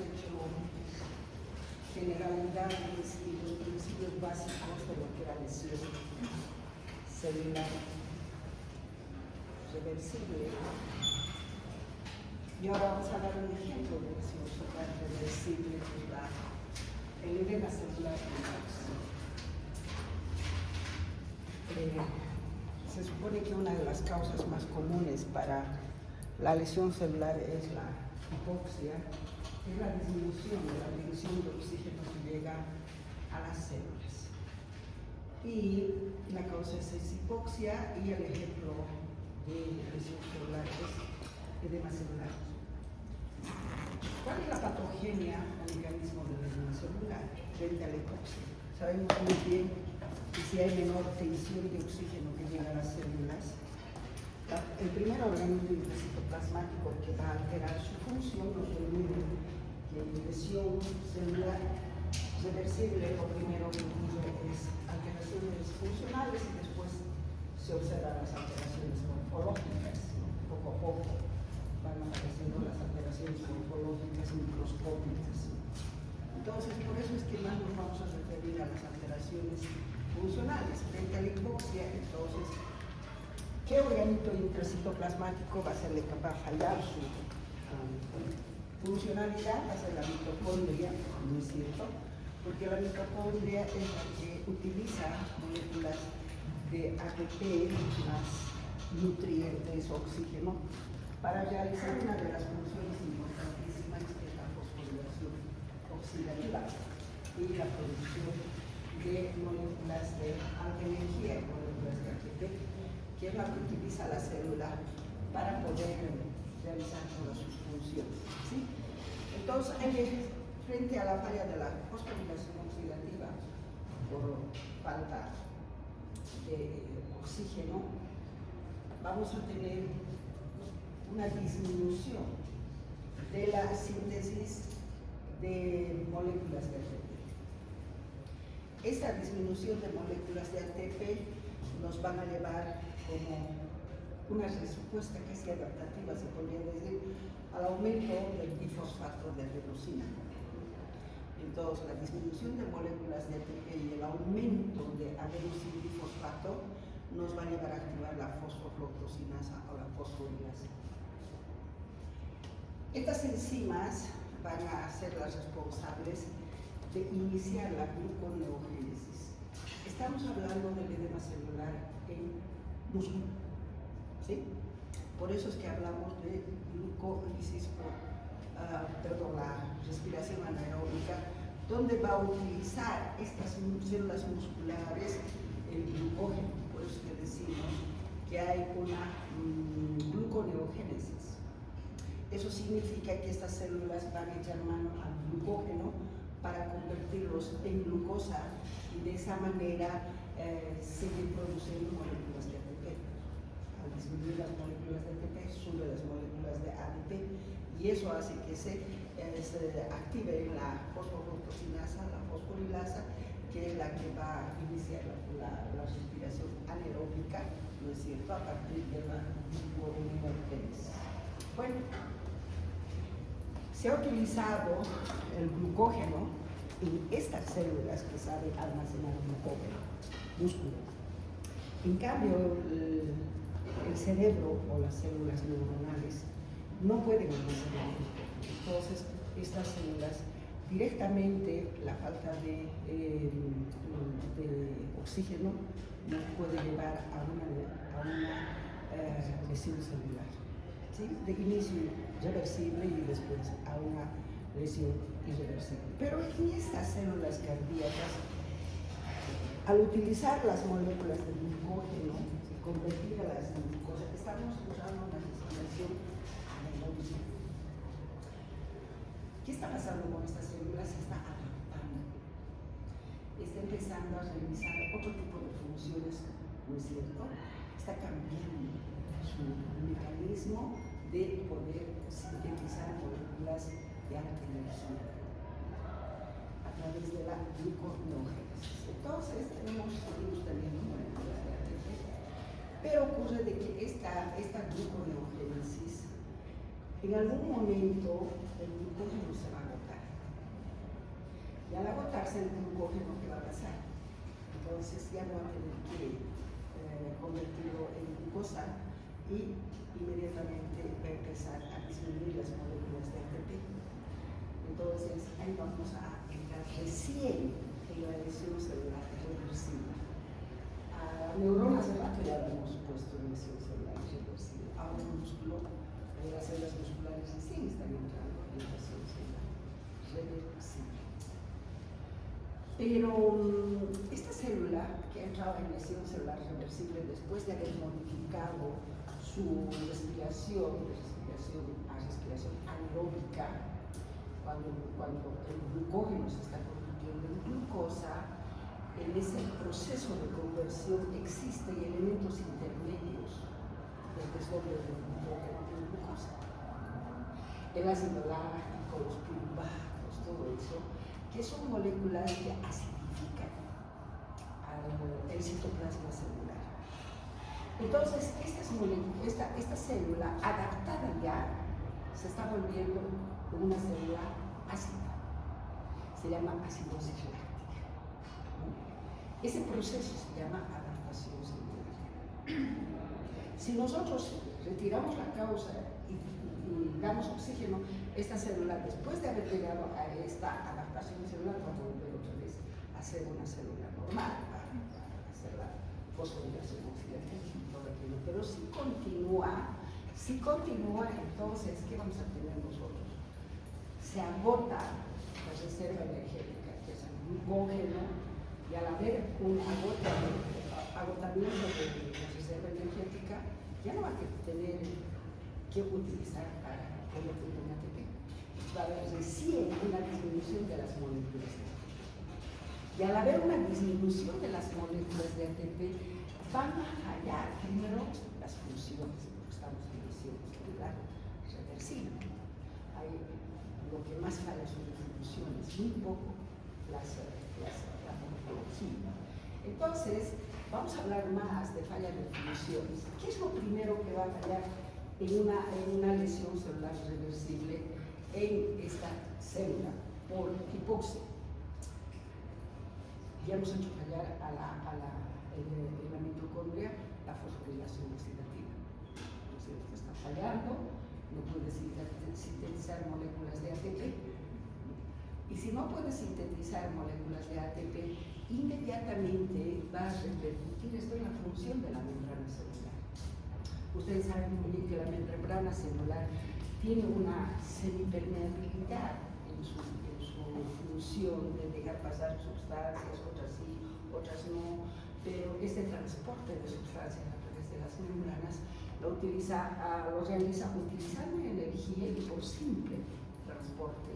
hecho generalidades y los principios básicos de lo que era lesión celular reversible. Y ahora vamos a dar un ejemplo de lesión celular reversible, el edema celular. Se supone que una de las causas más comunes para la lesión celular es la hipoxia, es la disminución de la división de oxígeno que llega a las células. Y la causa es hipoxia y el ejemplo de lesión celular es edema celular. ¿Cuál es la patogenia o mecanismo del edema celular frente a la hipoxia? Sabemos muy bien que si hay menor tensión de oxígeno que llega a las células, el primer organismo intracitoplasmático que va a alterar su función, no se olviden que en lesión celular reversible lo primero que ocurre es alteraciones funcionales y después se observan las alteraciones morfológicas. Poco a poco van apareciendo las alteraciones morfológicas microscópicas. Entonces, por eso es que más nos vamos a referir a las alteraciones funcionales. Frente a la hipoxia, entonces, ¿qué organismo intracitoplasmático va a ser capaz de fallar su funcionalidad? Va a ser la mitocondria, ¿no es cierto? Porque la mitocondria es la que utiliza moléculas de ATP más nutrientes, oxígeno, para realizar una de las funciones importantísimas que es la fosforilación oxidativa y la producción de moléculas de alta energía, moléculas de ATP, que es la que utiliza la célula para poder realizar todas sus funciones, ¿sí? Entonces, frente a la falla de la fosforilación oxidativa por falta de oxígeno, vamos a tener una disminución de la síntesis de moléculas de ATP. Esta disminución de moléculas de ATP nos van a llevar como una respuesta casi adaptativa, se podría decir, al aumento del difosfato de adenosina. Entonces, la disminución de moléculas de ATP y el aumento de adenosina difosfato nos va a llevar a activar la fosfofructosinasa o la fosforilasa. Estas enzimas van a ser las responsables de iniciar la gluconeogénesis. Estamos hablando del edema celular en músculo, ¿sí? Por eso es que hablamos de glucólisis, la respiración anaeróbica, donde va a utilizar estas células musculares el glucógeno. Por eso que decimos que hay una gluconeogénesis. Eso significa que estas células van a echar mano al glucógeno para convertirlos en glucosa y de esa manera seguir produciendo moléculas de ATP. Al disminuir las moléculas de ATP, suben las moléculas de ADP y eso hace que se active la fosfofructosinasa, la fosforilasa, que es la que va a iniciar la respiración anaeróbica, ¿no es cierto?, a partir de la gluconeogénesis. Bueno, se ha utilizado el glucógeno en estas células que saben almacenar glucógeno, músculo. En cambio, el cerebro o las células neuronales no pueden almacenar glucógeno. Entonces, estas células directamente, la falta de oxígeno nos puede llevar a una lesión celular, ¿sí? De inicio reversible y después a una lesión irreversible. Pero en estas células cardíacas, al utilizar las moléculas de glucógeno, convertirlas en glucosa, estamos usando una respiración anaeróbica. ¿Qué está pasando con estas células? Se está adaptando. Está empezando a realizar otro tipo de funciones, ¿no es cierto? Está cambiando su mecanismo de poder sintetizar moléculas de alta energía a través de la gluconeogénesis. Entonces, seguimos teniendo moléculas de ATP, pero ocurre de que esta gluconeogénesis, en algún momento, el glucógeno se va a agotar. Y al agotarse el glucógeno, ¿qué va a pasar? Entonces ya no va a tener que convertirlo en glucosa y inmediatamente va a empezar a disminuir las moléculas de ATP. Entonces ahí vamos a entrar recién en la lesión celular reversible. A neuronas del rato ya habíamos puesto en lesión celular reversible. A un músculo, las células musculares recién están entrando en lesión celular reversible. Pero esta célula que ha entrado en lesión celular reversible después de haber modificado su respiración a respiración anaeróbica, cuando el glucógeno se está convirtiendo en glucosa, en ese proceso de conversión existen elementos intermedios del desdoble del glucógeno en glucosa. El ácido láctico, los piruvatos, todo eso, que son moléculas que acidifican el citoplasma celular. Entonces, esta célula adaptada ya se está volviendo una célula ácida. Se llama acidosis láctica. Ese proceso se llama adaptación celular. Si nosotros retiramos la causa y damos oxígeno, esta célula, después de haber llegado a esta adaptación celular, va a volver otra vez a ser una célula normal, a hacer la fosforilación oxidativa y todo aquello. Pero si continúa, entonces, ¿qué vamos a tener nosotros? Se agota la reserva energética, que es el glucógeno, y al haber un agotamiento de la reserva energética, ya no va a tener que utilizar para convertir en ATP. Va a haber recién una disminución de las moléculas de ATP. Y al haber una disminución de las moléculas de ATP, van a fallar primero las funciones, porque estamos en lesión celular reversible. Lo que más falla son las funciones, muy poco la morfología. Entonces, vamos a hablar más de falla de funciones. ¿Qué es lo primero que va a fallar en una lesión celular reversible en esta célula por hipoxia? Ya hemos hecho fallar en la mitocondria la fosforilación oxidativa. Entonces, está fallando, no puede sintetizar moléculas de ATP. Y si no puede sintetizar moléculas de ATP, inmediatamente va a repercutir esto en la función de la membrana celular. Ustedes saben muy bien que la membrana celular tiene una semipermeabilidad en su función de dejar pasar sustancias, otras sí, otras no, pero este transporte de sustancias a través de las membranas lo realiza utilizando energía y por simple transporte,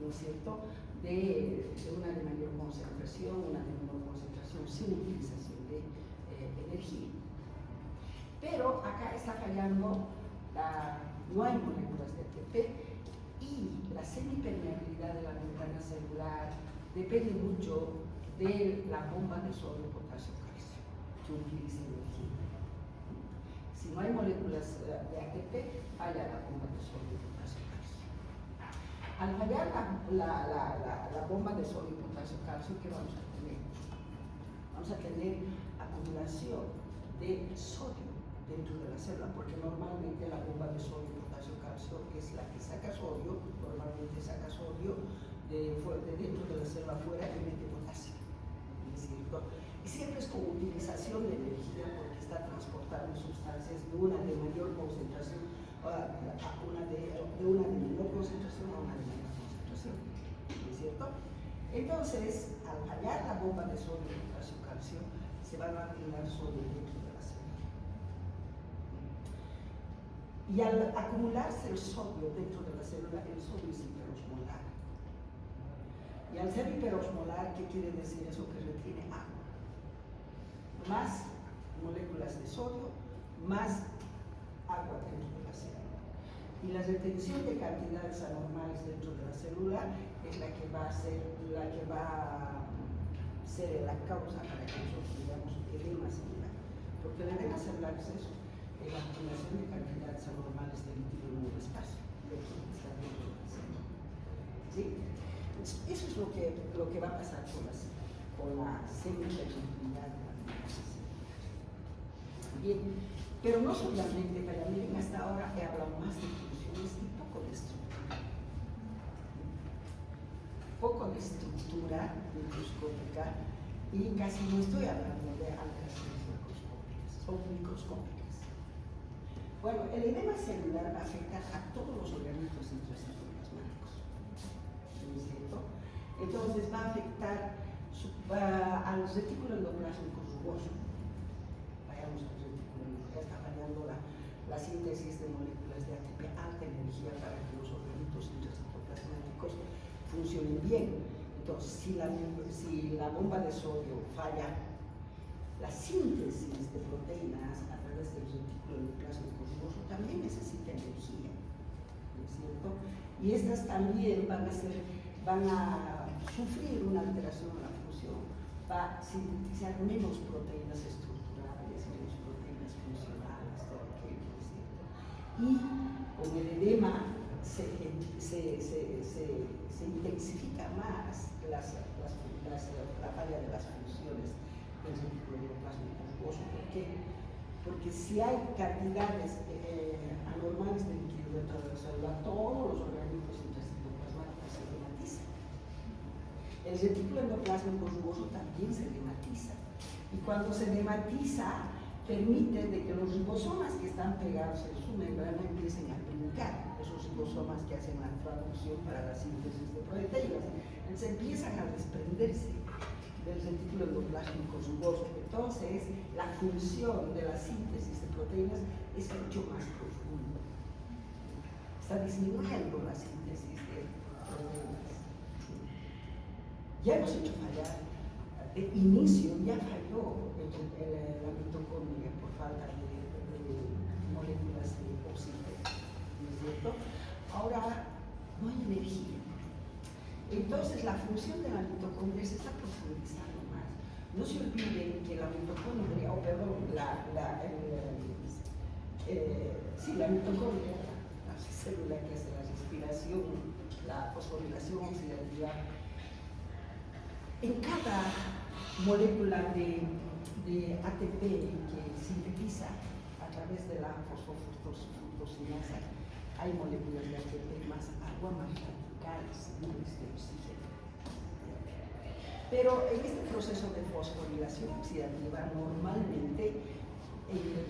¿no es cierto?, de una de mayor concentración, una de menor concentración, sin utilización de energía. Pero acá está fallando, no hay moléculas de ATP y la semipermeabilidad de la membrana celular depende mucho de la bomba de sodio, potasio, calcio, que utiliza energía. Si no hay moléculas de ATP, falla la bomba de sodio, potasio, calcio. Al fallar la bomba de sodio, potasio, calcio, ¿qué vamos a tener? Vamos a tener acumulación de sodio dentro de la célula, porque normalmente la bomba de sodio, potasio, calcio es la que saca sodio, normalmente saca sodio de dentro de la célula afuera y mete potasio, ¿no es cierto? Y siempre es con utilización de energía, porque está transportando sustancias de una de mayor concentración de una de menor concentración a una de mayor concentración, ¿no es cierto? Entonces, al fallar la bomba de sodio, potasio, calcio, se van a acumular sodio dentro de la célula. Y al acumularse el sodio dentro de la célula, el sodio es hiperosmolar. Y al ser hiperosmolar, ¿qué quiere decir eso? Que retiene agua. Más moléculas de sodio, más agua dentro de la célula. Y la retención de cantidades anormales dentro de la célula es la que va a ser la causa para que nosotros digamos edema celular. Porque el edema celular es eso, es la acumulación de cantidades anormales de líquido en un espacio. ¿Sí? Eso es lo que va a pasar con la semi-fertilidad de la mujer. Bien, pero no solamente, para miren, hasta ahora he hablado más de funciones y poco de estructura. Poco de estructura microscópica y casi no estoy hablando de alteraciones macroscópicas o microscópicas. Bueno, el edema celular va a afectar a todos los organismos intracitoplasmáticos, ¿no es cierto? Entonces va a afectar al retículo endoplasmático rugoso. Vayamos al retículo endoplasmático, está fallando la síntesis de moléculas de ATP, alta energía para que los organismos intracitoplasmáticos funcionen bien. Entonces, si la bomba de sodio falla, la síntesis de proteínas a través del retículo endoplasmático rugoso también necesita energía, ¿no es cierto? Y estas también van a sufrir una alteración en la función, va a sintetizar menos proteínas estructurales, menos proteínas funcionales, todo aquello, ¿no es cierto? Y con el edema se intensifica más la falla de las funciones del retículo endoplasmático rugoso. ¿Por qué? Porque si hay cantidades anormales de líquido dentro de la célula, todos los organismos intracitoplasmáticos se hematizan. El retículo endoplasmático rugoso también se hematiza. Y cuando se hematiza, permite de que los ribosomas que están pegados en su membrana empiecen a brincar, esos ribosomas que hacen la traducción para la síntesis de proteínas. Entonces empiezan a desprenderse del retículo endoplasmático rugoso. Entonces, la función de la síntesis de proteínas es mucho más profunda. Está disminuyendo la síntesis de proteínas. Ya hemos hecho fallar. De inicio ya falló la mitocondria por falta de moléculas de oxígeno, ¿no es cierto? Ahora no hay energía. Entonces la función de la mitocondria se está profundizando más. No se olviden que la mitocondria, la mitocondria, la célula que hace la respiración, la fosforilación oxidativa, en cada molécula de ATP que sintetiza a través de la fosfofructosinasa, hay moléculas de ATP más agua, más radicales, libres de oxígeno. Pero en este proceso de fosforilación oxidativa, normalmente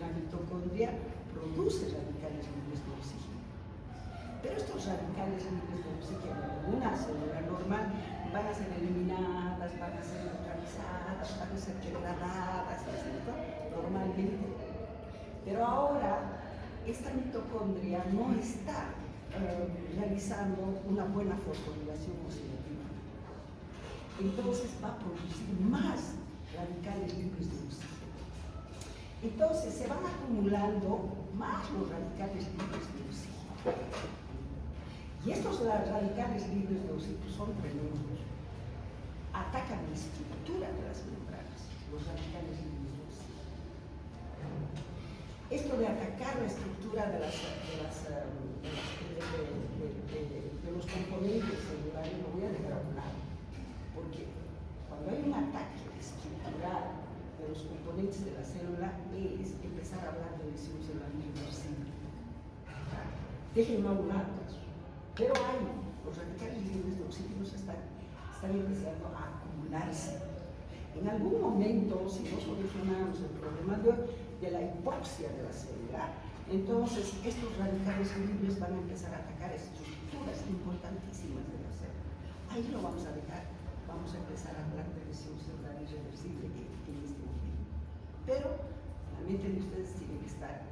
la mitocondria produce radicales libres de oxígeno. Pero estos radicales libres de oxígeno en una célula normal van a ser eliminadas, van a ser neutralizadas, van a ser degradadas, ¿cierto? Normalmente. Pero ahora, esta mitocondria no está realizando una buena fosforilación oxidativa. Entonces va a producir más radicales libres de oxígeno. Entonces se van acumulando más los radicales libres de oxígeno. Y estos radicales libres de oxígeno son tremendos. Atacan la estructura de las membranas, los radicales libres de oxígeno. Esto de atacar la estructura de los componentes celulares lo voy a dejar a un lado, porque cuando hay un ataque estructural de los componentes de la célula es empezar a hablar de lesión celular irreversible. Déjenlo a un lado eso. Pero los radicales libres de oxígeno están empezando a acumularse. En algún momento, si no solucionamos el problema de la hipoxia de la célula, entonces estos radicales libres van a empezar a atacar estructuras importantísimas de la célula. Ahí lo vamos a dejar, vamos a empezar a hablar de lesión celular irreversible en este momento. Pero la mente de ustedes tiene que estar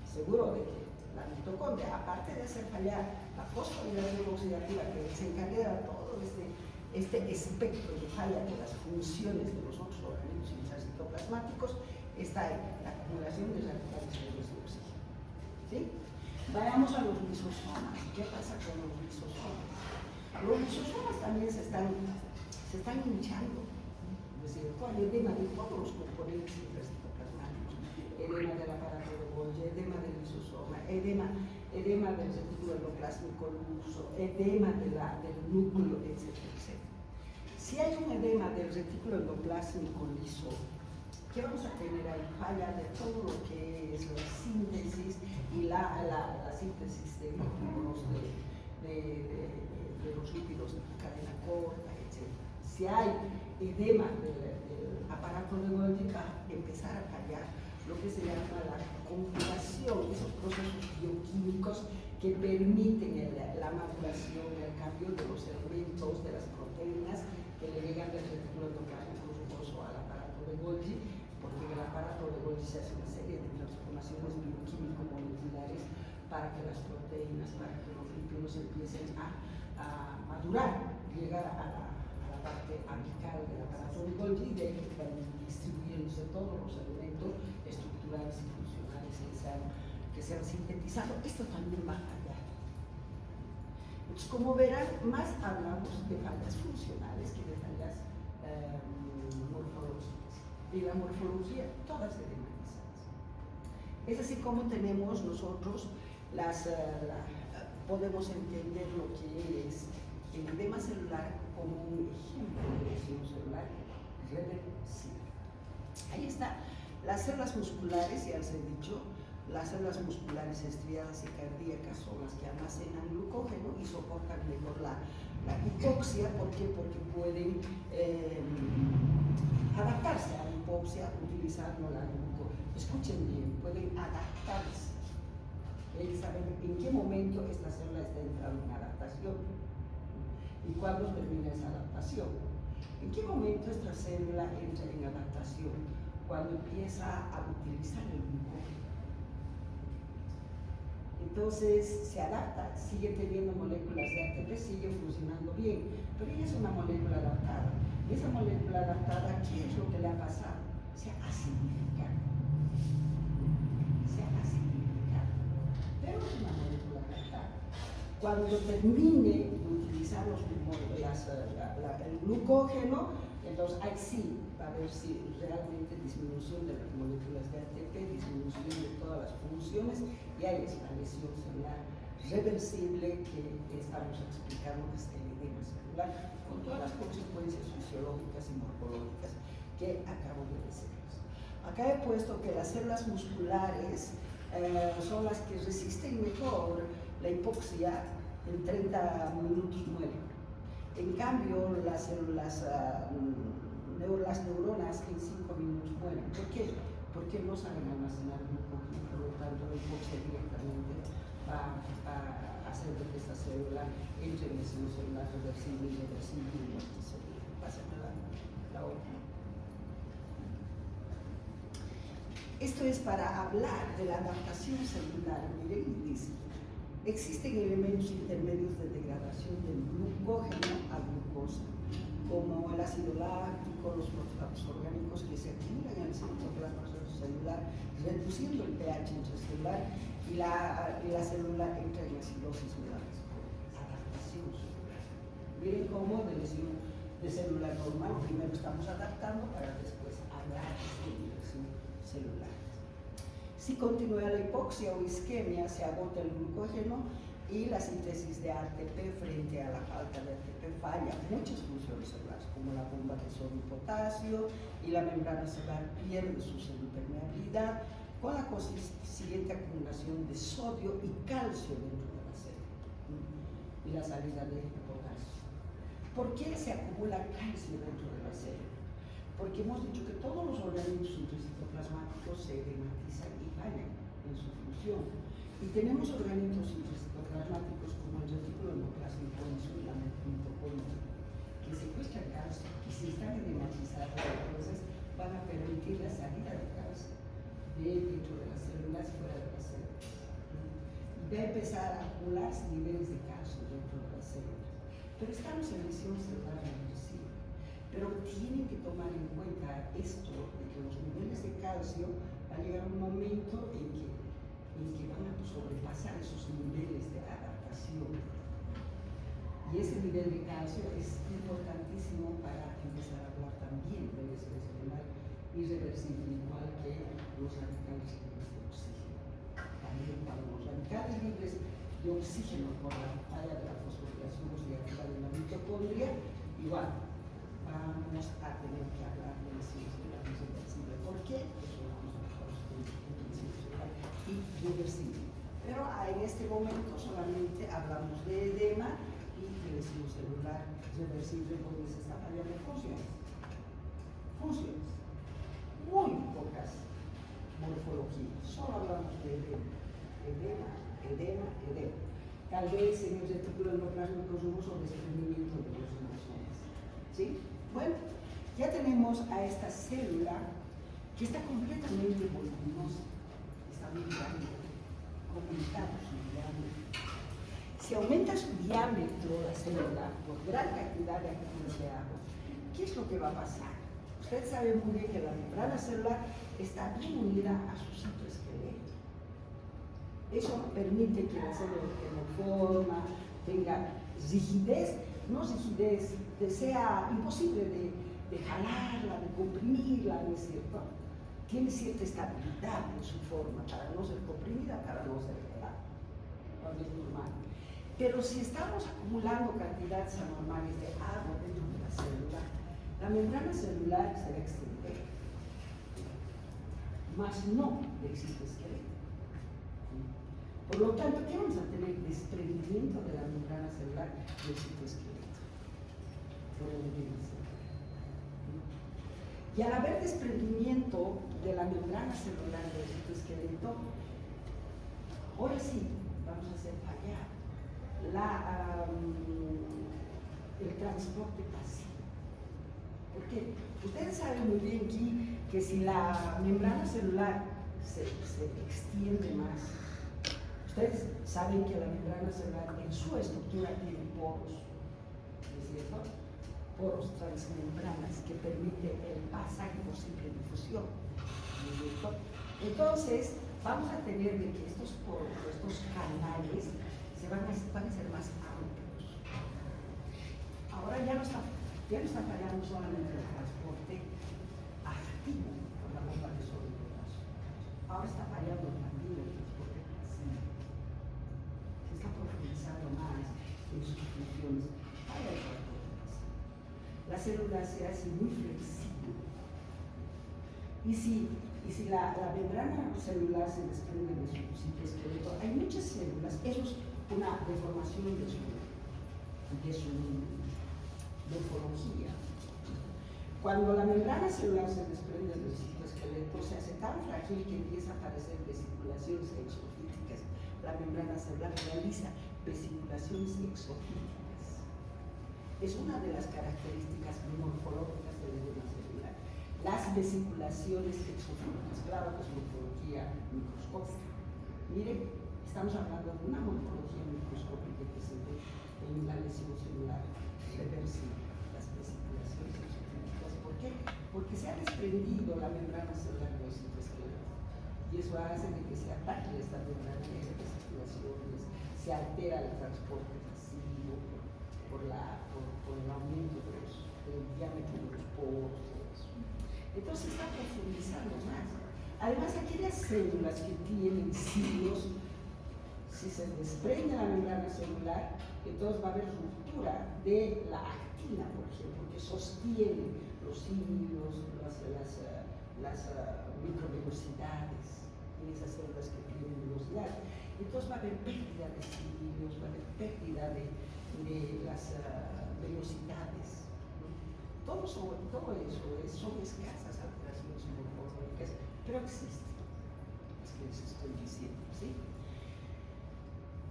seguro de que la mitocondria, aparte de hacer fallar la fosforilación oxidativa que se encarga de todo este espectro de falla de las funciones de los otros organismos intracitoplasmáticos, está ahí, la acumulación de radicales libres de oxígeno. ¿Sí? Vayamos a los lisosomas. ¿Qué pasa con los lisosomas? Los lisosomas también se están hinchando. Es decir, hay edema de todos los componentes intracitoplasmáticos, edema del aparato de Golgi, edema del lisosoma, edema edema del retículo endoplásmico luso, edema del núcleo, etcétera, etcétera. Si hay un edema del retículo endoplásmico liso, ¿qué vamos a tener ahí? Falla de todo lo que es la síntesis y la síntesis de lípidos, de los lípidos de cadena corta, etc. Si hay edema del aparato de Golgi, va a empezar a fallar lo que se llama la conjugación, esos procesos bioquímicos que permiten la maduración, el cambio de los elementos, de las proteínas que le llegan del retículo endoplásmico rugoso al aparato de Golgi, porque en el aparato de Golgi se hace una serie de transformaciones bioquímico-moleculares para que las proteínas, para que los lípidos empiecen a madurar, llegar a la parte apical del aparato de Golgi, de que van distribuyéndose todos los elementos estructurales y funcionales que se han sintetizado. Esto también va a fallar. Entonces, como verán, más hablamos de fallas funcionales que de fallas morfológicas. Y la morfología, todas edematizadas. Es así como tenemos nosotros podemos entender lo que es el edema celular como un ejemplo de lesión celular reversible. Ahí está. Las células musculares, ya les he dicho, las células musculares estriadas y cardíacas son las que almacenan glucógeno y soportan mejor la hipoxia. ¿Por qué? Porque pueden adaptarse a la hipoxia utilizando la glucógeno. Escuchen bien, pueden adaptarse. Saber en qué momento esta célula está entrando en adaptación y cuándo termina esa adaptación. ¿En qué momento esta célula entra en adaptación? Cuando empieza a utilizar el glucógeno. Entonces se adapta, sigue teniendo moléculas de ATP, sigue funcionando bien, pero ella es una molécula adaptada. Y esa molécula adaptada, ¿qué es lo que le ha pasado? Se ha acidificado. Pero es una molécula adaptada. Cuando termine de utilizar el glucógeno, entonces ahí sí va a haber realmente disminución de las moléculas de ATP, disminución de todas las funciones, y ahí es la lesión celular reversible que estamos explicando desde el edema celular, con todas las consecuencias fisiológicas y morfológicas que acabo de decirles. Acá he puesto que las células musculares son las que resisten mejor la hipoxia, en 30 minutos mueren. En cambio, las neuronas en 5 minutos mueren. ¿Por qué? Porque no saben almacenar glucógeno, por lo tanto la hipoxia directamente va a hacer que esta célula entre en lesión celular reversible y irreversible y muerte celular. Pásame la otra. Esto es para hablar de la adaptación celular. Miren, dice, existen elementos intermedios de degradación del glucógeno a glucosa, como el ácido láctico, los fosfatos orgánicos que se acumulan en el citoplasma celular, reduciendo el pH intracelular y la célula entra en acidosis mudas. Adaptación celular. Miren cómo de lesión de célula normal, primero estamos adaptando para después hablar de lesión celular. Si continúa la hipoxia o isquemia, se agota el glucógeno y la síntesis de ATP frente a la falta de ATP falla. Muchas funciones celulares, como la bomba de sodio y potasio, y la membrana celular pierde su semipermeabilidad con la consiguiente acumulación de sodio y calcio dentro de la célula y la salida de potasio. ¿Por qué se acumula calcio dentro de la célula? Porque hemos dicho que todos los organismos intracitoplasmáticos se edematizan y fallan en su función. Y tenemos organismos intracitoplasmáticos como el retículo endoplasmico y la mitocondria, que secuestran calcio y si están edematizados, entonces van a permitir la salida de calcio dentro de las células, fuera de las células. Y va a empezar a acumularse niveles de calcio dentro de las células. Pero estamos en lesión celular reversible. Pero tienen que tomar en cuenta esto, de que los niveles de calcio va a llegar un momento en que van a sobrepasar esos niveles de adaptación. Y ese nivel de calcio es importantísimo para empezar a hablar también de lesión celular irreversible, igual que los radicales libres de oxígeno. también para los radicales libres de oxígeno por la falla de la fosforilación oxidativa de la mitocondria, igual vamos a tener que hablar de lesiones celulares reversibles. ¿Por qué? Eso lo vamos a hablar y reversible. Pero en este momento solamente hablamos de edema y de lesión celular reversible donde se está fallando funciones. Funciones. Muy pocas morfologías. Solo hablamos de edema. Tal vez en el retículo endoplasmático o desprendimiento de los ribosomas. ¿Sí? Bueno, ya tenemos a esta célula que está completamente voluminosa, está muy grande, aumentado su diámetro. Si aumenta su diámetro la célula por gran cantidad de actividades de agua, ¿qué es lo que va a pasar? Usted sabe muy bien que la membrana celular está bien unida a su citoesqueleto. Eso permite que la célula tenga forma, tenga rigidez, no rigidez, que sea imposible de jalarla, de comprimirla, ¿no es cierto? Tiene cierta estabilidad en su forma para no ser comprimida, para no ser jalada, cuando es normal. Pero si estamos acumulando cantidades anormales de agua dentro de la célula, la membrana celular se va a extender, más no del citoesqueleto. Por lo tanto, ¿qué vamos a tener? Desprendimiento de la membrana celular del citoesqueleto. Por el índice. Y al haber desprendimiento de la membrana celular del citoesqueleto, ahora sí vamos a hacer fallar el transporte pasivo. ¿Por qué? Ustedes saben muy bien aquí que si la membrana celular se extiende más, ustedes saben que la membrana celular en su estructura tiene poros, ¿no es cierto? Poros transmembranas que permiten el pasaje por simple difusión, ¿no es cierto? Entonces, vamos a tener de que estos poros, estos canales, van a ser más amplios. Ahora ya no está fallando solamente el transporte activo por la bomba de sodio y potasio. Ahora está fallando también el transporte pasivo. Se está profundizando más en sus funciones. Falla el transporte pasivo. La célula se hace muy flexible. Y si la membrana celular se desprende de su citoesqueleto, hay muchas células, eso es una deformación de su morfología. Cuando la membrana celular se desprende del citoesqueleto, se hace tan frágil que empieza a aparecer vesiculaciones exofíticas. La membrana celular realiza vesiculaciones exofíticas. Es una de las características morfológicas del edema celular. Las vesiculaciones exofíticas, claro que es morfología microscópica. Miren, estamos hablando de una morfología microscópica que se ve en la lesión celular reversible, las vesiculaciones exofíticas. ¿Por qué? Porque se ha desprendido la membrana celular del citoesqueleto. Y eso hace de que se ataque esta membrana de vesiculaciones, se altera el transporte pasivo por el aumento del diámetro de los poros. Entonces está profundizando más. Además, aquellas células que tienen cilios, si se desprende la membrana celular, entonces va a haber ruptura de la actina, por ejemplo, que sostiene los cilios, las microvelocidades en esas células que tienen velocidad. Entonces va a haber pérdida de cilios, va a haber pérdida de las velocidades. Todo eso son escasas alteraciones morfológicas, pero existen, es que les estoy diciendo, ¿sí?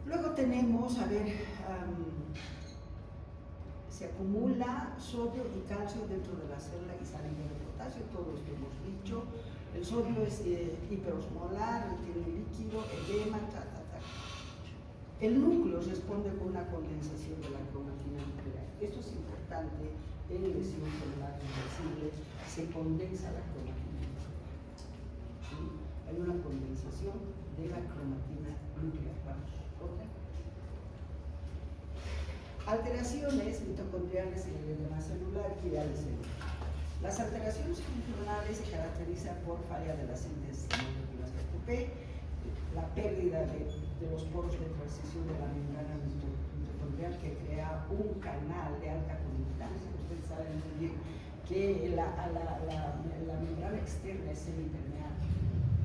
Luego tenemos, se acumula sodio y calcio dentro de la célula y sale de potasio, todo esto hemos dicho. El sodio es hiperosmolar, tiene líquido, edema, El núcleo responde con una condensación de la cromatina nuclear. Esto es importante en lesión celular reversible, se condensa la cromatina nuclear. ¿Sí? Hay una condensación de la cromatina nuclear. Vamos, otra. Alteraciones mitocondriales en el edema celular y de celular. Las alteraciones funcionales se caracterizan por falla de la síntesis de moléculas de ATP la pérdida de los poros de transición de la membrana mitocondrial, que crea un canal de alta conductancia. Ustedes saben muy bien que la membrana externa es semipermeable,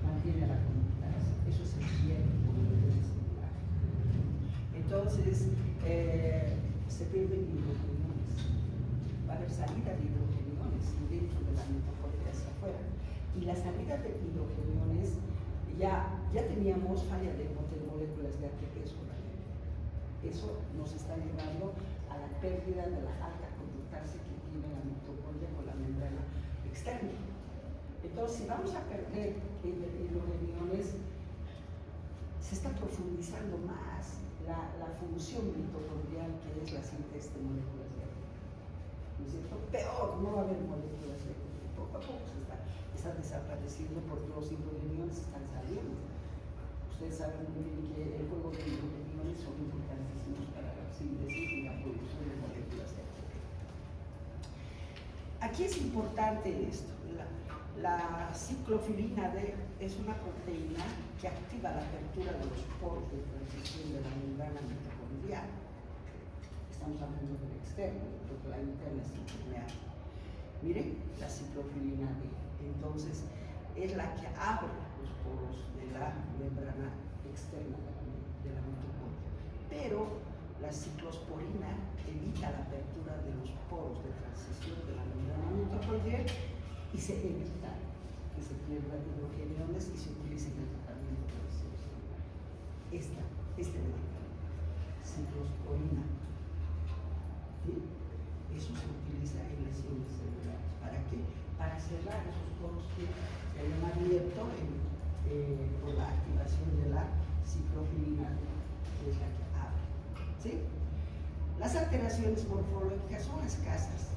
mantiene la conductancia. Eso se pierde por el celular. Entonces, se pierden hidrogeniones. Va a haber salida de hidrogeniones dentro de la mitocondria hacia afuera. Y la salida de hidrogeniones, ya teníamos falla de moléculas de ATP solamente. Eso nos está llevando a la pérdida de la alta conductancia que tiene la mitocondria con la membrana externa. Entonces, si vamos a perder hidrogeniones, se está profundizando más la función mitocondrial, que es la síntesis de moléculas de ATP. ¿No es cierto? Peor, no va a haber moléculas de ATP. Poco a poco están desapareciendo porque los hidrogeniones están saliendo. Ustedes saben muy bien que el juego de hidrogeniones son importantísimos para la síntesis y la producción de moléculas de ATP. Aquí es importante esto. La ciclofilina D es una proteína que activa la apertura de los poros de transición de la membrana mitocondrial. Estamos hablando del externo, porque la interna es impermeable. Miren, la ciclofilina D. Entonces, es la que abre los poros de la membrana externa de la mitocondria. Pero la ciclosporina evita la apertura de los poros de transición de la membrana mitocondrial y se evita que se pierdan hidrogeniones y se utilice en el tratamiento de lesión celular. Este medicamento, ciclosporina, ¿sí? Eso se utiliza en lesiones celulares. ¿Para qué? Para cerrar esos poros que se hayan abierto por la activación de la ciclofilina, que es la que abre. ¿Sí? Las alteraciones morfológicas son escasas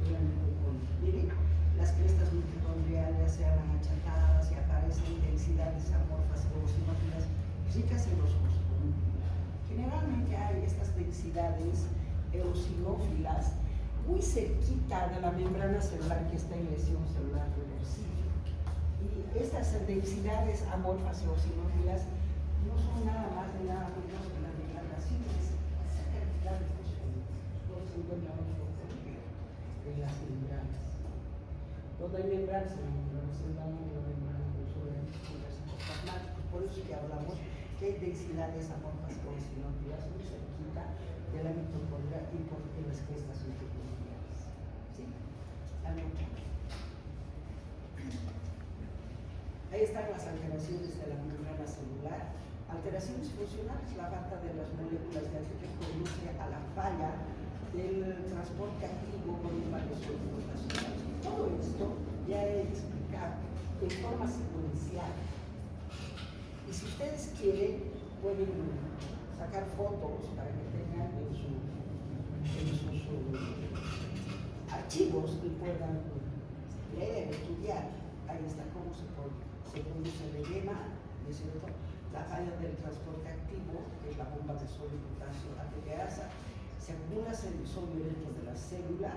en la mitocondria. Miren, las crestas mitocondriales se van achatadas y aparecen densidades amorfas eosinófilas ricas en los fosfolípidos. Generalmente hay estas densidades eosinófilas muy cerquita de la membrana celular que está en lesión celular reversible. Y estas densidades amorfas eosinófilas no son nada más ni nada menos que las degradaciones cantidades fosfolípicos. Todos se encuentran los fosfolípidos en las membranas. Donde hay membranas, en la membrana celular, en la membrana mucosa, citoplasmáticos. Por eso que hablamos que hay densidades amorfas eosinófilas muy cerquita de la mitocondria y por las crestas mitocondriales. ¿Sí? Ahí están las alteraciones de la membrana celular. Alteraciones funcionales, la falta de las moléculas de ATP conduce a la falla del transporte activo con varios computacionales. Todo esto ya he explicado en forma secuencial. Y si ustedes quieren, pueden sacar fotos para que tengan en sus archivos y puedan leer, estudiar. Ahí está cómo se produce el edema, ¿no es cierto? La falla del transporte activo, que es la bomba de sodio y potasio ATPasa, se acumula sodio dentro de la célula,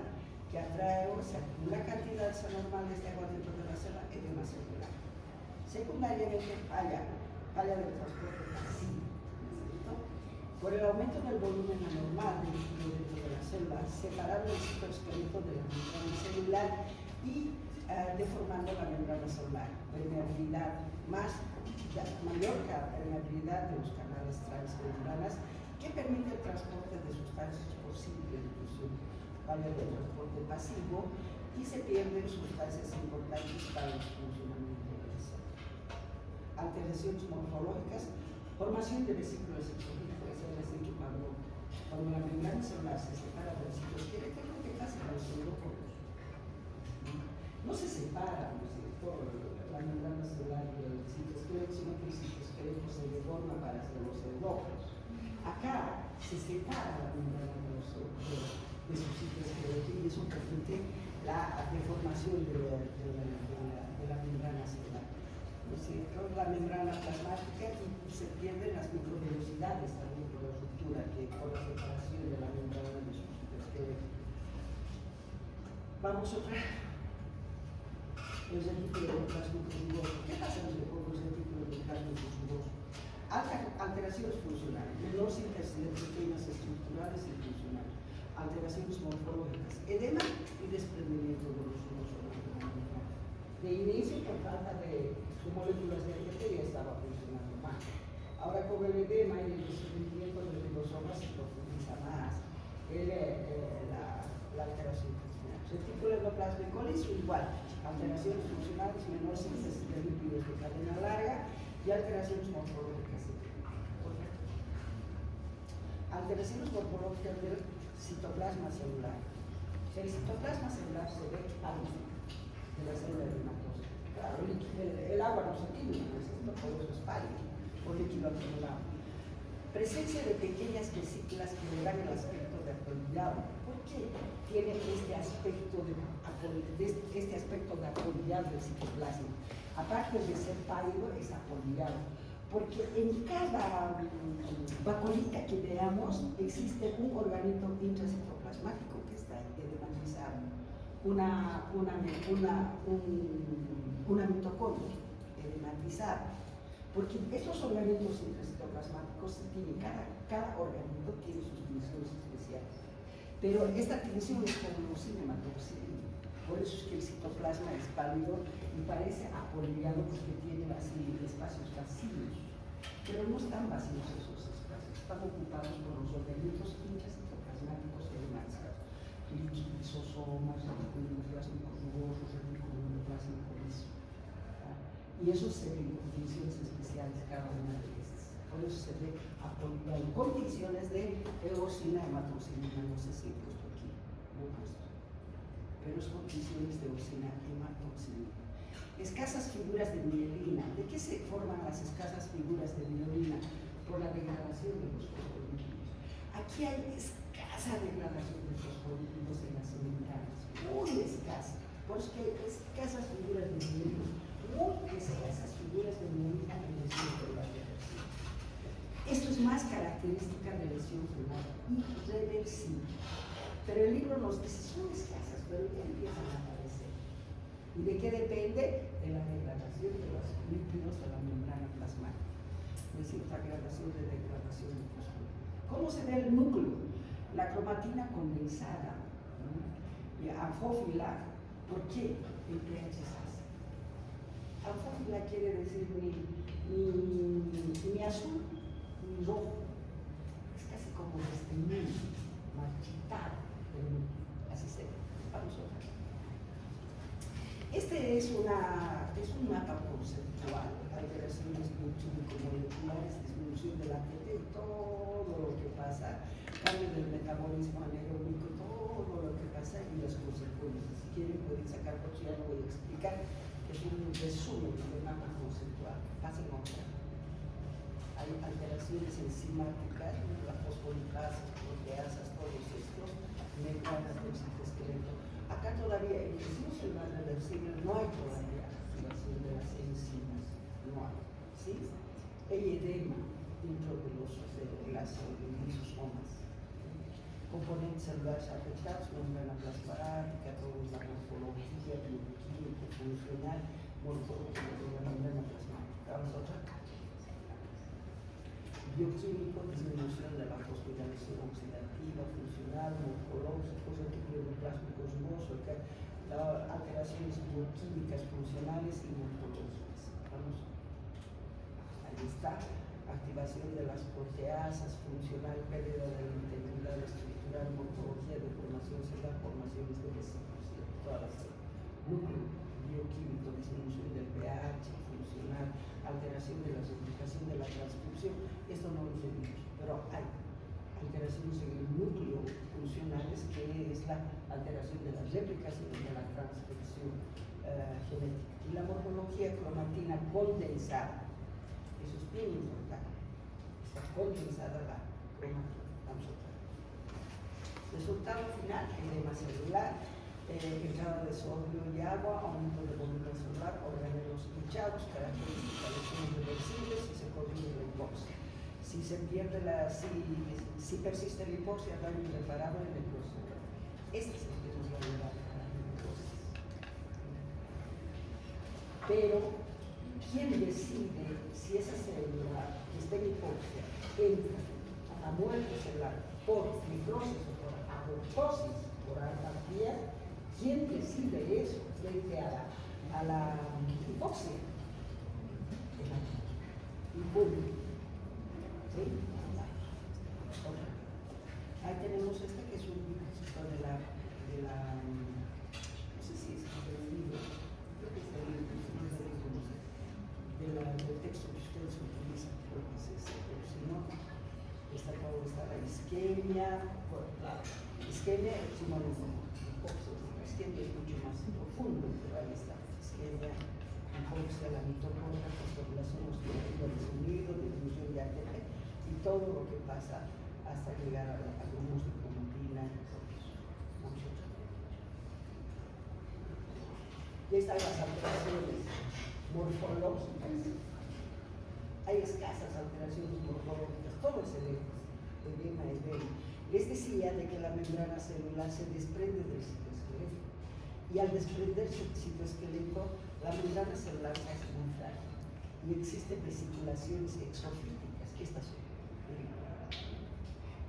que atrae o se acumula cantidades anormales de agua dentro de la célula, edema celular. Secundariamente falla del transporte pasivo, por el aumento del volumen anormal del líquido dentro de la célula, separando el citoesqueleto de la membrana celular y deformando la membrana celular. Permeabilidad mayor que la permeabilidad de los canales transmembranas, que permite el transporte de sustancias por simple difusión. Falla del transporte pasivo y se pierden sustancias importantes para el funcionamiento de la célula. Alteraciones morfológicas, formación de vesículas exogénicas. Les he dicho cuando la membrana celular se separa del citoesqueleto, lo que pasa con los neuróporos. No se separa, ¿no es cierto?, la membrana celular del citoesqueleto, sino que el citoesqueleto se deforma para hacer los neuróporos. Acá se separa la membrana de su citoesqueleto y eso permite la deformación de la membrana celular. ¿No es cierto? La membrana plasmática y se pierden las microvelocidades también por la ruptura, que por la separación de la membrana de su citoesqueleto. Vamos otra. El retículo plasmático. ¿Qué pasa con los retículos endoplasma tubuloso. Alteraciones funcionales, menor síntesis de proteínas estructurales y funcionales, alteraciones morfológicas, edema y desprendimiento de los órganos. De inicio, por falta de sus moléculas de ATP ya estaba funcionando mal. Ahora con el edema y el desprendimiento de los órganos se profundiza más la alteración funcional. Retículo endoplasmico liso igual, alteraciones funcionales, menor síntesis de lípidos de cadena larga y alteraciones morfológicas. Alteraciones morfológicas del citoplasma celular. El citoplasma celular se ve pálido de la célula hematosa. Claro, el agua no se tiñe, por eso es pálido, o líquido acumulado. Presencia de pequeñas vesículas que le dan el aspecto de apolillado. ¿Por qué tiene este aspecto de apolillado del citoplasma? Aparte de ser pálido, es apolillado. Porque en cada vacuolita que veamos existe un organito intracitoplasmático que está edematizado, una mitocondria edematizada. Porque estos organismos intracitoplasmáticos tienen, cada organito tiene sus funciones especiales. Pero esta tensión es como cinematoxina. Por eso es que el citoplasma es pálido y parece apolillado porque tiene así espacios vacíos. Pero no están vacíos esos espacios, están ocupados por los organismos intracitoplasmáticos edematizados. Lisosomas, reticulos plásmicos rugosos, reticulos plásmicos liso. Y eso se ve en condiciones especiales cada una de estas. Por eso se ve apolillado. Condiciones de eosina, hematoxilina, no sé si he puesto aquí, no he puesto. Pero es condiciones de eosina, hematoxilina. Escasas figuras de mielina. ¿De qué se forman las escasas figuras de mielina? Por la degradación de los fosfolípidos. Aquí hay escasa degradación de fosfolípidos en las membranas, muy escasa. Por eso que hay escasas figuras de mielina, muy escasas figuras de mielina en lesión celular reversible. Esto es más característica de lesión celular irreversible. Pero el libro nos dice, son escasas, pero ya empiezan a aparecer. ¿Y de qué depende? De la degradación de los lípidos de la membrana plasmática. Es decir, la degradación de fosfolípidos. ¿Cómo se ve el núcleo? La cromatina condensada, ¿no? Y anfófila. ¿Por qué? El pH es ácido. Anfófila quiere decir ni azul ni rojo. Es casi como desteñido, marchitado. Así se ve. Vamos a ver. Este es un mapa conceptual, alteraciones bioquímico-moleculares, disminución del ATP y todo lo que pasa, cambio del metabolismo anaeróbico, todo lo que pasa y las consecuencias. Si quieren pueden sacar, porque ya lo voy a explicar, es un resumen del mapa conceptual. Pasen otra. Hay alteraciones enzimáticas, la fosfolipasa, proteasas, todos estos, membranas del citoesqueleto. Acá todavía en lesión celular reversible no hay todavía activación de las enzimas, no hay, ¿sí? El edema dentro de los lisosomas. Componentes celulares afectados, membrana plasmática, toda la morfología, bioquímica, funcional, morfología de la membrana plasmática. Vamos a otra. Bioquímico, disminución de la fosforilación oxidativa, funcional, morfológico, retículo plásmico rugoso, alteraciones bioquímicas, funcionales y morfológicas. Vamos. Ahí está. Activación de las proteasas, funcional, pérdida de la integridad estructural, morfología, deformación celular, formaciones de vesículas, todas las núcleo bioquímico, disminución del pH, funcional, alteración de la replicación de la transcripción. Esto no lo tenemos, pero hay alteraciones en el núcleo funcionales, que es la alteración de la replicación y de la transcripción genética. Y la morfología cromatina condensada, eso es bien importante, está condensada la cromatina. Vamos a ver. Resultado final, edema celular, entrada de sodio y agua, aumento de volumen celular, organelos hinchados, características de lesiones reversibles y se corrige la hipoxia. Si se pierde si persiste la hipoxia, daño irreparable en el proceso. Este es el que nos va a llevar a la hipoxia. Pero ¿quién decide si esa célula que está en hipoxia entra a la muerte celular por necrosis o por apoptosis, por apatía? ¿Quién decide eso frente a la hipoxia? El público. ¿Sí? Ahí tenemos este que es un dibujito de la no sé si es del libro, creo que es del libro, del texto que ustedes utilizan, porque es ese, pero si no, está todo, está la isquemia, la isquemia, si no lo la isquemia es mucho más profundo, pero ahí está, isquemia, hipoxia, la mitocondria, fosforilación oxidativa desunido, disminución de ATP, y todo lo que pasa hasta llegar a grumos de cromatina y todo eso. Y están las alteraciones morfológicas. Hay escasas alteraciones morfológicas, todo es edema, edema. Les decía de que la membrana celular se desprende del citoesqueleto. Y al desprenderse del citoesqueleto, la membrana celular se hace muy frágil. Y existen vesiculaciones exofíticas, estas son.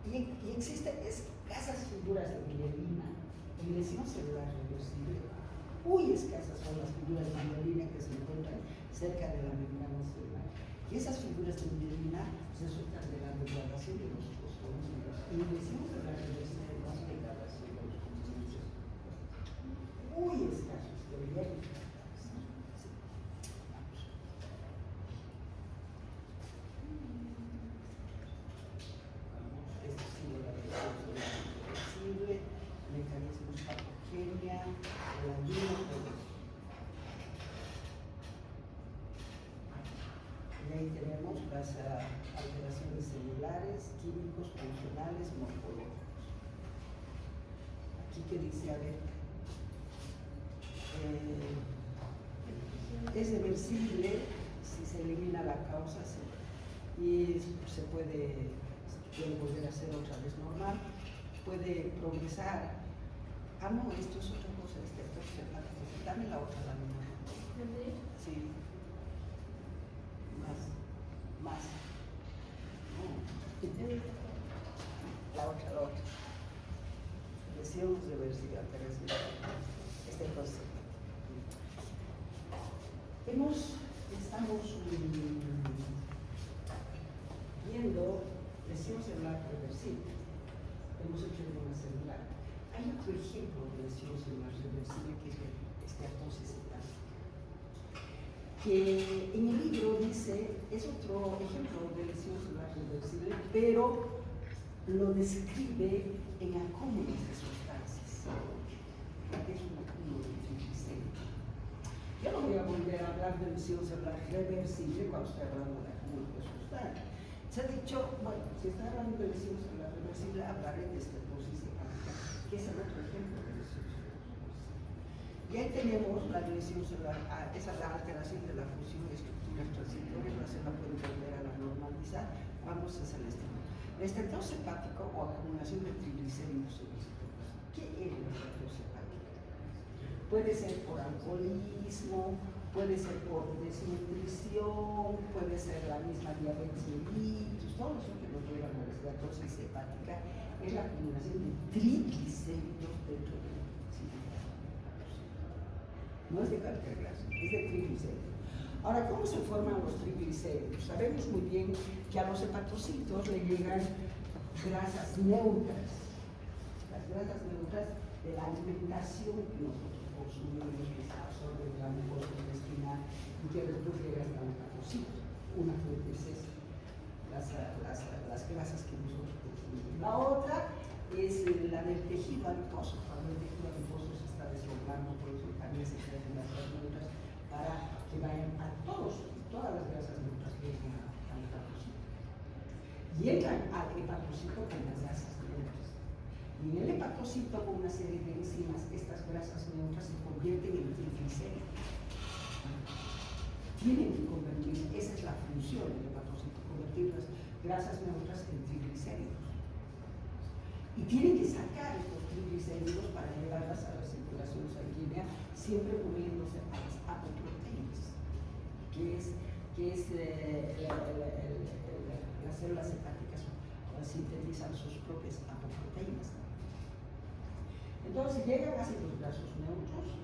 Y existen escasas figuras de mielina en lesión celular reversible. Muy escasas son las figuras de mielina que se encuentran cerca de la membrana celular. Y esas figuras de mielina resultan de la degradación de los fosfolípidos. En lesión celular reversible no hay degradación de los fosfolípidos. Muy escasos, deberían estar. Mecanismos patogenia, la vida, todo eso. Y ahí tenemos las alteraciones celulares, químicos, funcionales, morfológicos. Aquí que dice, a ver, es reversible si se elimina la causa y se puede volver a ser otra vez normal. Puede progresar. Ah, no, esto es otra cosa, dame la otra lámina. Sí. Más. No. La otra. Lesión reversible, este cosa. Estamos viendo lesión celular reversible. Hemos hecho una celular. Hay otro ejemplo de lesión celular reversible que es la esteatosis hepática, que en el libro dice, es otro ejemplo de lesión celular reversible, pero lo describe en acúmulos de sustancias. Es un acúmulo de triglicéridos. Yo no voy a volver a hablar de lesión celular reversible cuando estoy hablando de acúmulo de sustancias. Se ha dicho, bueno, si está hablando de lesión celular reversible, hablaré de esteatosis hepática, que es el otro ejemplo de lesión celular reversible. Y ahí tenemos la lesión celular, esa es la alteración de la función de estructuras transitorias, la célula puede volver a la normalidad cuando se hace el estímulo. La estatosis hepática o acumulación de triglicéridos en el citoplasma. ¿Qué es la estatosis hepática? Puede ser por alcoholismo, puede ser por desnutrición, puede ser la misma diabetes mellitus, todo eso que nos lleva a la estatosis hepática es la acumulación de triglicéridos dentro del citoplasma. No es de cualquier grasa, es de triglicéridos. Ahora, ¿cómo se forman los triglicéridos? Sabemos muy bien que a los hepatocitos le llegan grasas neutras, las grasas neutras de la alimentación que nosotros consumimos, que se absorben de la mucosa intestinal y que después llegan al hepatocito. Una fuente es esa, las grasas que nosotros consumimos. La otra es la del tejido adiposo. Cuando el tejido adiposo se está desdoblando, por eso también se crean grasas neutras para que vayan a todas las grasas neutras que llegan al hepatocito. Llegan al hepatocito con las grasas neutras. Y en el hepatocito, con una serie de enzimas, estas grasas neutras se convierten en triglicéridos. Tienen que convertir, esa es la función del hepatocito, convertir las grasas neutras en triglicéridos. Y tienen que sacar estos triglicéridos para llevarlas a la circulación sanguínea, siempre uniéndose a las apoproteínas. que es las células hepáticas sintetizan sus propias apoproteínas. Entonces llegan ácidos grasos neutros,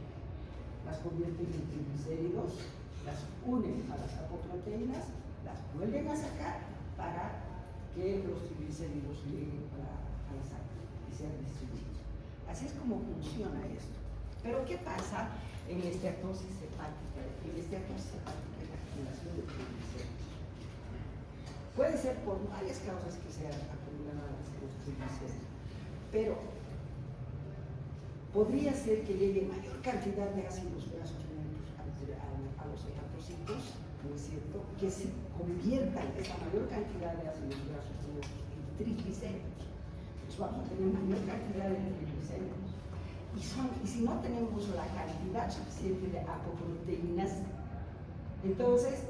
las convierten en triglicéridos, las unen a las apoproteínas, las vuelven a sacar para que los triglicéridos lleguen a la sangre y sean distribuidos. Así es como funciona esto. Pero ¿qué pasa en la esteatosis hepática? En la esteatosis hepática y la acumulación de triglicéridos. Puede ser por varias causas que sean acumuladas los triglicéridos, pero podría ser que llegue mayor cantidad de ácidos grasos neutros a los hepatocitos, ¿no es cierto?, que se conviertan esa mayor cantidad de ácidos grasos neutros en triglicéridos. Pues vamos a tener mayor cantidad de triglicéridos. Y si no tenemos la cantidad suficiente de apoproteínas, entonces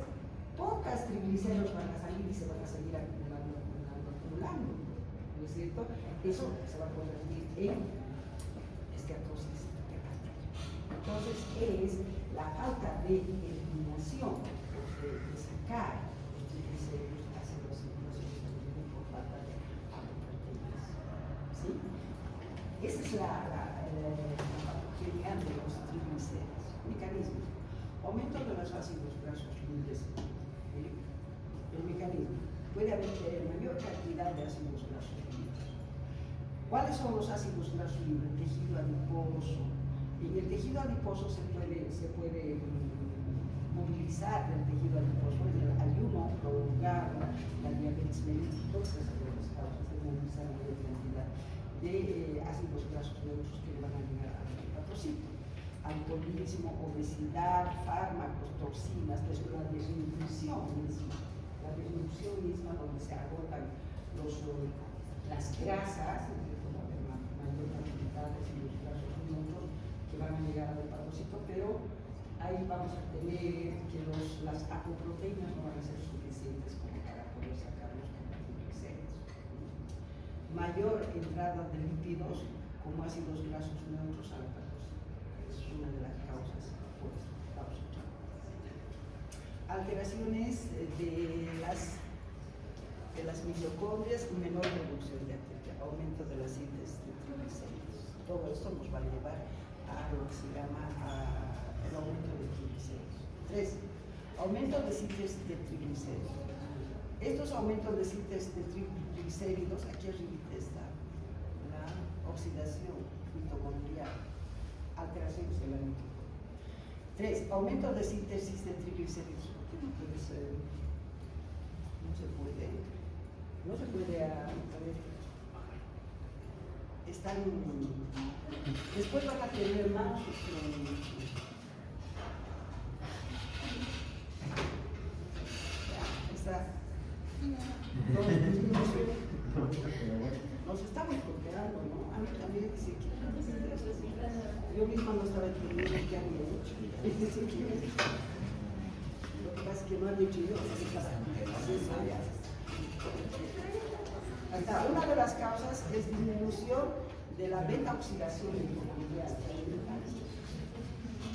pocas triglicéridos van a salir y se van a seguir acumulando, ¿no es cierto? Eso se va a convertir en esteatosis hepática. Entonces es la falta de eliminación, de sacar los triglicéridos hacia los circulaciones por falta de apoproteínas. ¿Sí? Esa es la patología de los triglicéridos. Mecanismo. Aumento de los ácidos grasos libres. El mecanismo. Puede haber mayor cantidad de ácidos grasos libres. ¿Cuáles son los ácidos grasos libres? El tejido adiposo. En el tejido adiposo se puede movilizar el tejido adiposo en el ayuno prolongado, la diabetes mellitus, esas son las causas de movilizar la mayor cantidad de ácidos grasos neutros que van a llegar al hepatocito. Alcoholismo, obesidad, fármacos, toxinas, después la desnutrición misma, donde se agotan las grasas, la mayor cantidad de ácidos grasos neutros que van a llegar al hepatocito, pero ahí vamos a tener que las apoproteínas no van a ser suficientes como para poder sacarlos como triglicéridos. Mayor entrada de lípidos como ácidos grasos neutros al hepatocito. Es una de las causas por eso. Alteraciones de las mitocondrias y menor reducción de aumento de la síntesis de triglicéridos. Todo esto nos va a llevar a lo que se llama el aumento de triglicéridos. 3. Aumento de síntesis de triglicéridos. Estos aumentos de síntesis de triglicéridos, aquí arriba está la oxidación mitocondrial, alteraciones de la mitocondria. 3. Aumento de síntesis de triglicéridos. ¿Por qué no puede ser? No se puede a ver. Están, después van a tener más nos estamos golpeando, ¿no? A mí también dice que yo misma no estaba entendiendo qué había hecho. Lo que pasa es que no han hecho yo, una de las causas es disminución de la beta-oxidación mitocondrial.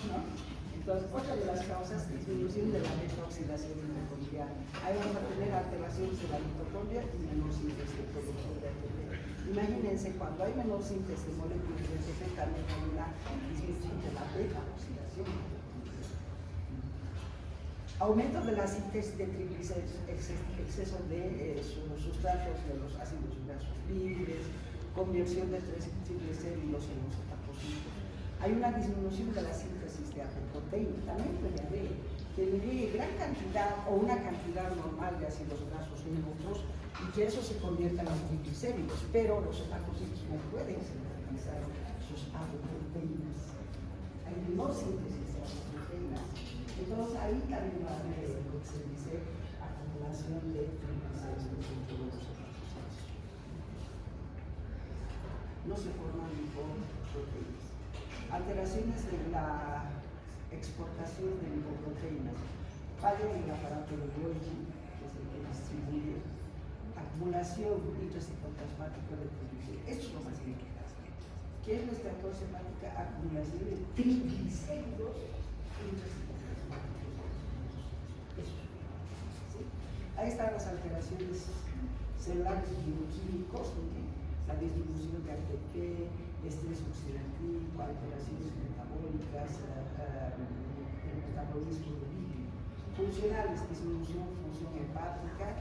¿No? Entonces, otra de las causas es disminución de la beta-oxidación mitocondrial. Ahí vamos a tener alteraciones de la mitocondria y menor síntesis de producción de ATP. Imagínense, cuando hay menor síntesis de moléculas de ATP, también hay una disminución de la beta-oxidación. Aumento de la síntesis de triglicéridos, exceso de sustratos de los ácidos grasos libres, conversión de triglicéridos en los hepatocitos. Hay una disminución de la síntesis de apoproteína. También puede haber que le llegue gran cantidad o una cantidad normal de ácidos grasos neutros y que eso se convierta en triglicéridos, pero los hepatocitos no pueden sintetizar sus apoproteínas. Hay menor síntesis de apoproteínas. Entonces ahí también va a haber lo que se dice acumulación de triglicéridos en todos los hepatocitos. No se forman lipoproteínas. Alteraciones de la exportación de lipoproteínas. Fallo en el aparato de Golgi, que es el que distribuye. Acumulación intracitoplasmática de triglicéridos. Esto es lo más importante. ¿Qué es nuestra causa hepática? Acumulación de triglicéridos intracitoplasmáticos. Ahí están las alteraciones celulares bioquímicos, la disminución de ATP, estrés oxidativo, alteraciones metabólicas, el metabolismo de lípido. Funcionales, disminución de función hepática,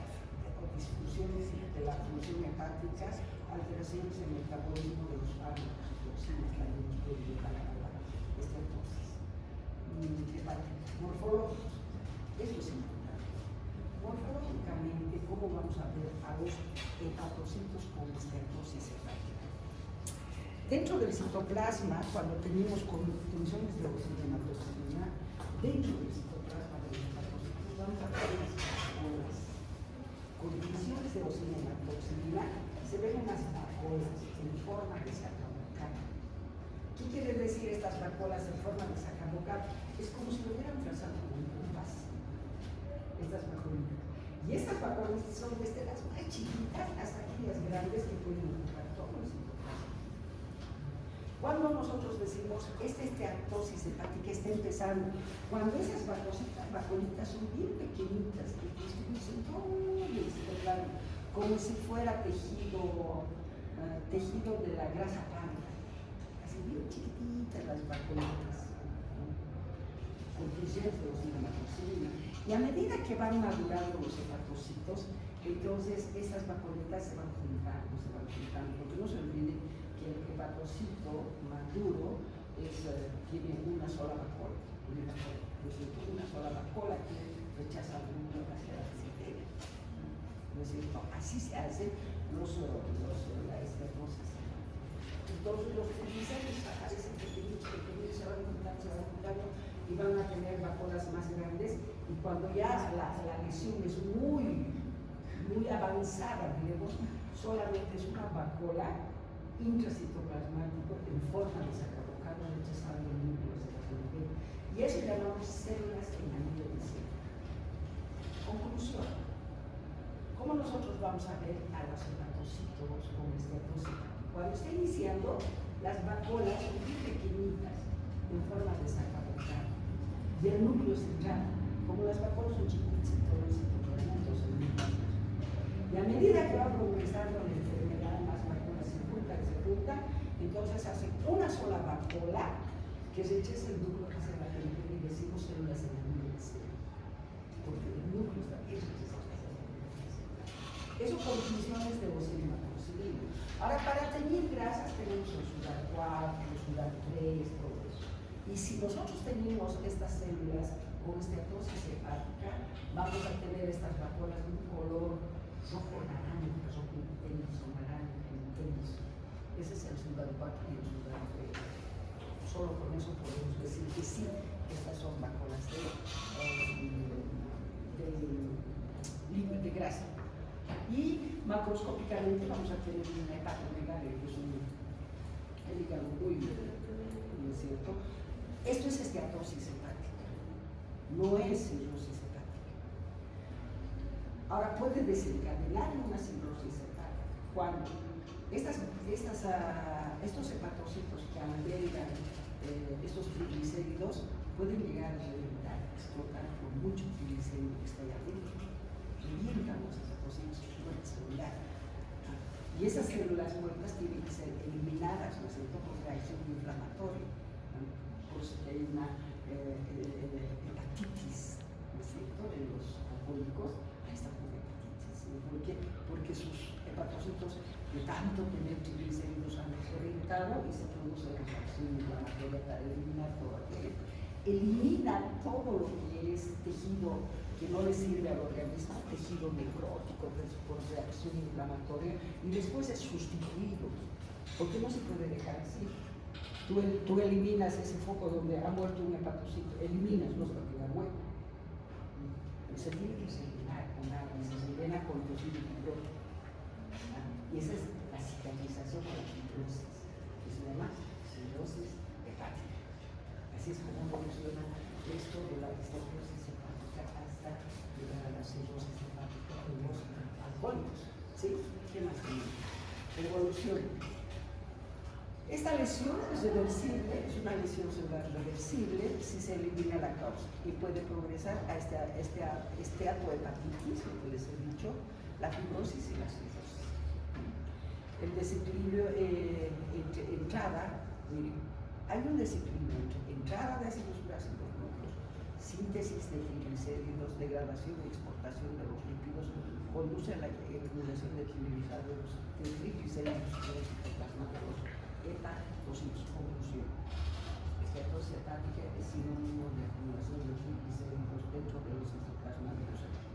o disfunciones de la función hepática, alteraciones en el metabolismo de los fármacos, toxinas, que algunos pueden llevar a la estenosis. Morfológicos, eso es importante. Morfológicamente, ¿cómo vamos a ver a los hepatocitos con estenosis hepática? Dentro del citoplasma, cuando tenemos condiciones de oxigenatoxina, dentro del citoplasma de los hepatocitos vamos a ver las vacuolas. Con condiciones de oxigenatoxina se ven unas vacuolas en forma de sacabocal. ¿Qué quiere decir estas vacuolas en forma de sacabocal? Es como si lo hubieran trazado con pompas. Estas vacuolas. Y estas vacuolas son desde las más chiquitas hasta aquellas grandes que pueden ocupar todo el citoplasma. Cuando nosotros decimos esta esteatosis hepática está empezando, cuando esas vacuolitas son bien pequeñitas, que distribuyen todo el citoplasma, como si fuera tejido de la grasa pálida, así bien chiquititas las vacuolitas, con presencia de oxigenatoxina. Y a medida que van madurando los hepatocitos, entonces estas vacuolitas se van juntando, porque no se olviden que el hepatocito maduro tiene una sola vacuola, una sola vacuola que rechaza el núcleo hacia la centella. ¿No es cierto? Así se hacen la estenosis. Entonces los triglicéridos aparecen pequeñitos, se van juntando y van a tener vacuolas más grandes, y cuando ya la lesión es muy avanzada, digamos, solamente es una vacuola intracitoplasmático en forma de sacabocal rechazando el núcleo de la célula. Y eso llamamos células en anillo de célula. Conclusión. ¿Cómo nosotros vamos a ver a los hepatocitos con estenosis? Cuando está iniciando, las vacuolas son muy pequeñitas en forma de sacabocal. Y el núcleo central, como las vacuolas son chiquitas en todo el citoplasma, entonces el núcleo central. Y a medida que va progresando la enfermedad, más vacuolas se juntan, entonces hace una sola vacuola que rechaza el núcleo que se va a tener, y decimos células en el núcleo de célula, porque el núcleo está bien rechazado. Eso por funciones de oxigenatoxina. Ahora, para teñir grasas tenemos el SUDAR 4, el SUDAR 3, todo eso. Y si nosotros tenemos estas células con esteatosis hepática, vamos a tener estas vacuolas de un color rojo naranja, rojo intenso, naranja intenso. Ese es el SUDAR 4 y el SUDAR 3. Solo con eso podemos decir que sí, estas son vacuolas de grasa. Y macroscópicamente vamos a tener un hepatomegalia, que es un hígado muy, ¿no es cierto? Esto es esteatosis hepática, no es cirrosis hepática. Ahora, puede desencadenar una cirrosis hepática cuando estos hepatocitos que albergan estos triglicéridos pueden llegar a reventar, explotar por mucho triglicérido que está ahí adentro. Revientan los hepatocitos, muerte celular. Y esas células muertas tienen que ser eliminadas, ¿no es cierto?, por reacción inflamatoria. Por eso que hay una hepatitis, ¿no es cierto?, en los alcohólicos. Ahí está por hepatitis. ¿Sí? ¿Por qué? Porque sus hepatocitos de tanto tener triglicéridos han reventado y se produce una reacción inflamatoria para eliminar todo aquello. Elimina todo lo que es tejido que no le sirve al organismo, tejido necrótico por reacción inflamatoria, y después es sustituido, porque no se puede dejar así. Tú eliminas ese foco donde ha muerto un hepatocito, eliminas, no es porque la muerte. Se tiene que rellenar con agua, se rellena con tejido necrótico. Y esa es la cicatrización de la fibrosis, que se llama cirrosis hepática. Así es como evoluciona esto de la esteatosis hepática hasta llegar a la cirrosis hepática en los alcohólicos. ¿Sí? ¿Qué más tenemos? Evolución. Esta lesión es reversible, es una lesión celular reversible si se elimina la causa y puede progresar a esteatohepatitis, lo que les he dicho, la fibrosis y la cirrosis. El desequilibrio entrada, miren, hay un desequilibrio entre entrada de ácidos grasos en los núcleos, síntesis de triglicéridos, degradación y exportación de los lípidos, conduce a la acumulación de triglicéridos citoplasmáticos hepatocitos. Conclusión. Esteatosis hepática es sinónimo de acumulación de triglicéridos dentro de los citoplasmáticos hepáticos.